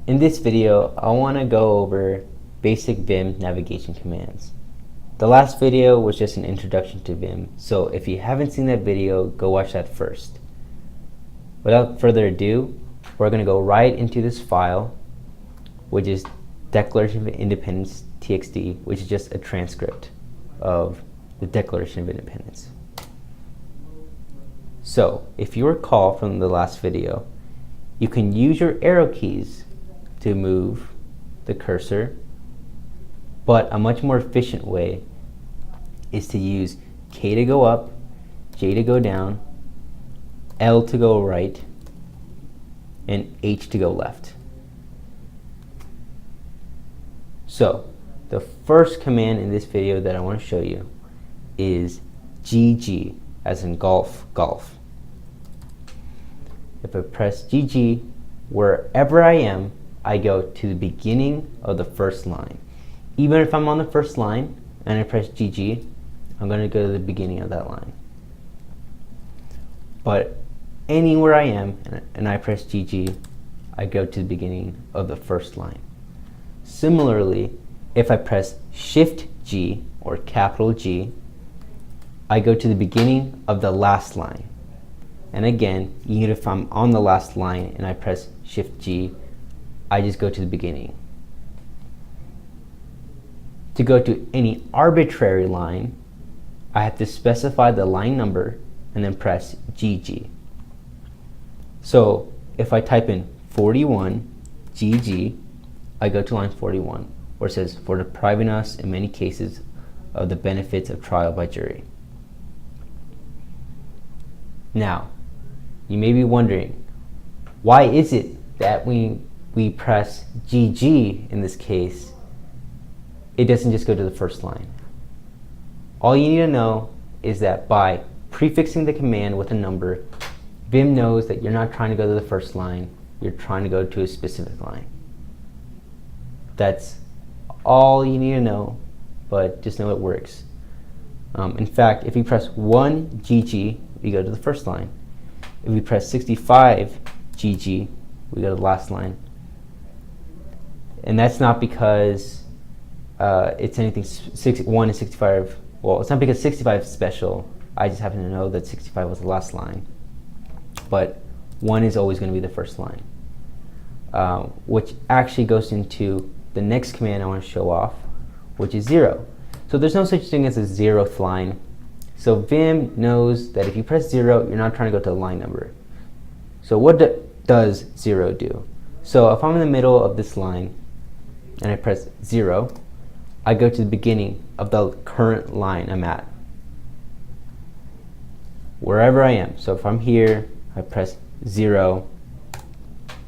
In this video, I want to go over basic Vim navigation commands. The last video was just an introduction to Vim, so if you haven't seen that video, go watch that first. Without further ado, we're going to go right into this file, which is Declaration of Independence txt, which is just a transcript of the Declaration of Independence. So, if you recall from the last video, you can use your arrow keys to move the cursor, but a much more efficient way is to use K to go up, J to go down, L to go right, and H to go left. So, the first command in this video that I want to show you is GG, as in golf, golf. If I press GG, wherever I am, I go to the beginning of the first line. Even if I'm on the first line and I press GG, I'm going to go to the beginning of that line. But anywhere I am and I press GG, I go to the beginning of the first line. Similarly, if I press Shift G or capital G, I go to the beginning of the last line. And again, even if I'm on the last line and I press Shift G, I just go to the beginning. To go to any arbitrary line, I have to specify the line number and then press GG. So if I type in 41 GG, I go to line 41, where it says, for depriving us in many cases of the benefits of trial by jury. Now, you may be wondering, why is it that when we press GG in this case, it doesn't just go to the first line? All you need to know is that by prefixing the command with a number, Vim knows that you're not trying to go to the first line, you're trying to go to a specific line. That's all you need to know, but just know it works. In fact, if you press 1 GG, we go to the first line. If we press 65 GG, we go to the last line. And that's not because it's anything 1 and 65. Well, it's not because 65 is special. I just happen to know that 65 was the last line. But 1 is always going to be the first line, which actually goes into the next command I want to show off, which is 0. So there's no such thing as a 0th line. So Vim knows that if you press 0, you're not trying to go to the line number. So what does 0 do? So if I'm in the middle of this line and I press 0, I go to the beginning of the current line I'm at, wherever I am. So if I'm here, I press 0,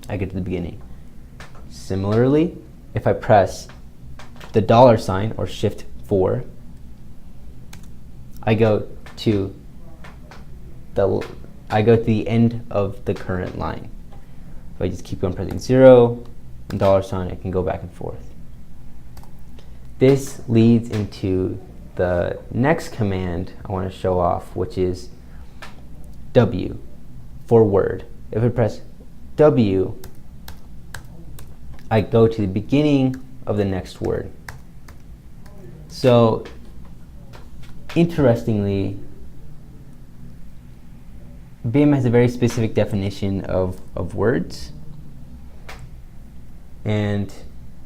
I get to the beginning. Similarly, if I press the $ or Shift 4, I go to the end of the current line. If I just keep on pressing 0 and $, I can go back and forth. This leads into the next command I want to show off, which is W for word. If I press W, I go to the beginning of the next word. So interestingly, Vim has a very specific definition of words. And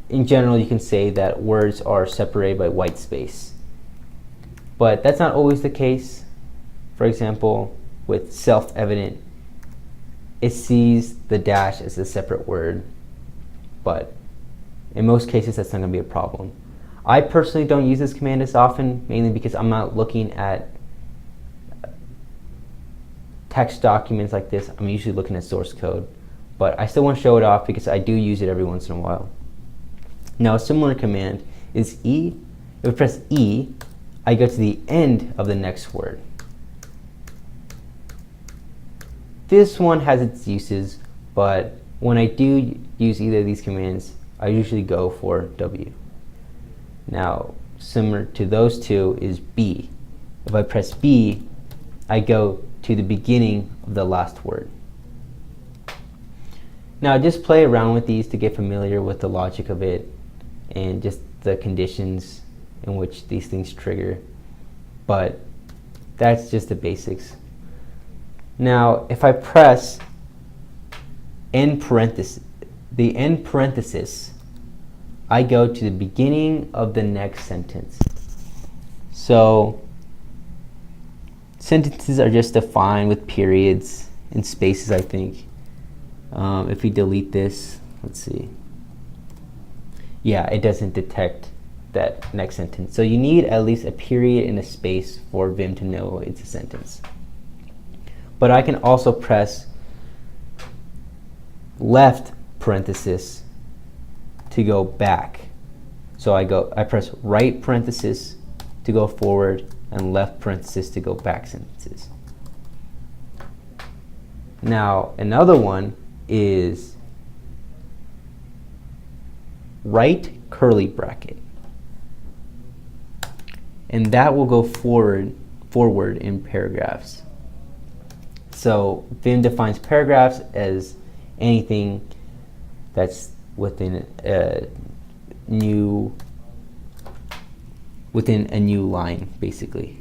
in general, you can say that words are separated by white space. But that's not always the case. For example, with self-evident, it sees the dash as a separate word. But in most cases, that's not going to be a problem. I personally don't use this command as often, mainly because I'm not looking at text documents like this. I'm usually looking at source code. But I still want to show it off because I do use it every once in a while. Now, a similar command is E. If I press E, I go to the end of the next word. This one has its uses, but when I do use either of these commands, I usually go for W. Now, similar to those two is B. If I press B, I go to the beginning of the last word. Now just play around with these to get familiar with the logic of it and just the conditions in which these things trigger. But that's just the basics. Now if I press end parenthesis, the end parenthesis, I go to the beginning of the next sentence. So sentences are just defined with periods and spaces, I think. If we delete this, let's see. Yeah, it doesn't detect that next sentence. So you need at least a period and a space for Vim to know it's a sentence. But I can also press left parenthesis to go back. So I press right parenthesis to go forward and left parenthesis to go back sentences. Now another one is right curly bracket, and that will go forward in paragraphs. So Vim defines paragraphs as anything that's within a new line, basically.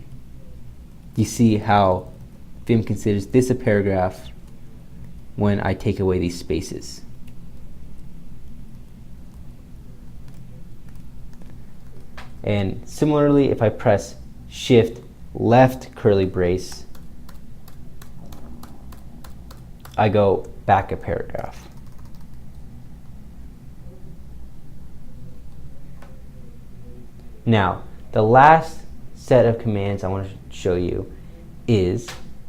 You see how Vim considers this a paragraph when I take away these spaces. And similarly, if I press Shift left curly brace, I go back a paragraph. Now, the last set of commands I want to show you is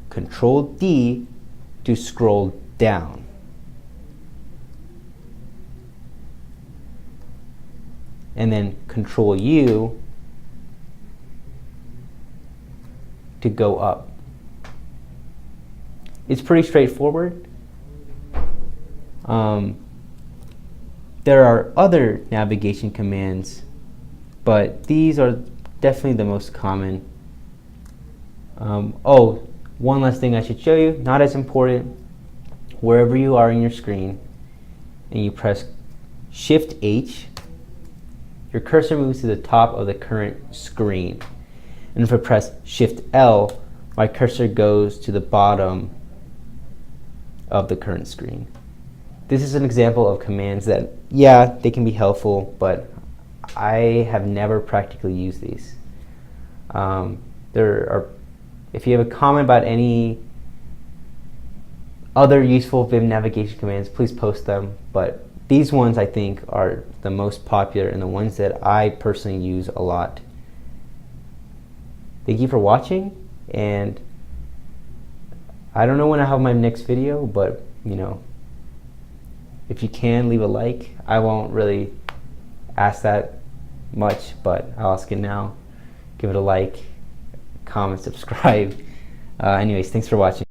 Ctrl+D to scroll down. And then Ctrl+U to go up. It's pretty straightforward. There are other navigation commands, but these are definitely the most common. Oh, one last thing I should show you, not as important. Wherever you are in your screen and you press Shift-H, your cursor moves to the top of the current screen. And if I press Shift-L, my cursor goes to the bottom of the current screen. This is an example of commands that, yeah, they can be helpful, but I have never practically used these. If you have a comment about any other useful Vim navigation commands, please post them. But these ones I think are the most popular and the ones that I personally use a lot. Thank you for watching, and I don't know when I have my next video, but if you can, leave a like. I won't really ask that much, but I'll ask it now. Give it a like, comment, subscribe. Anyways, thanks for watching.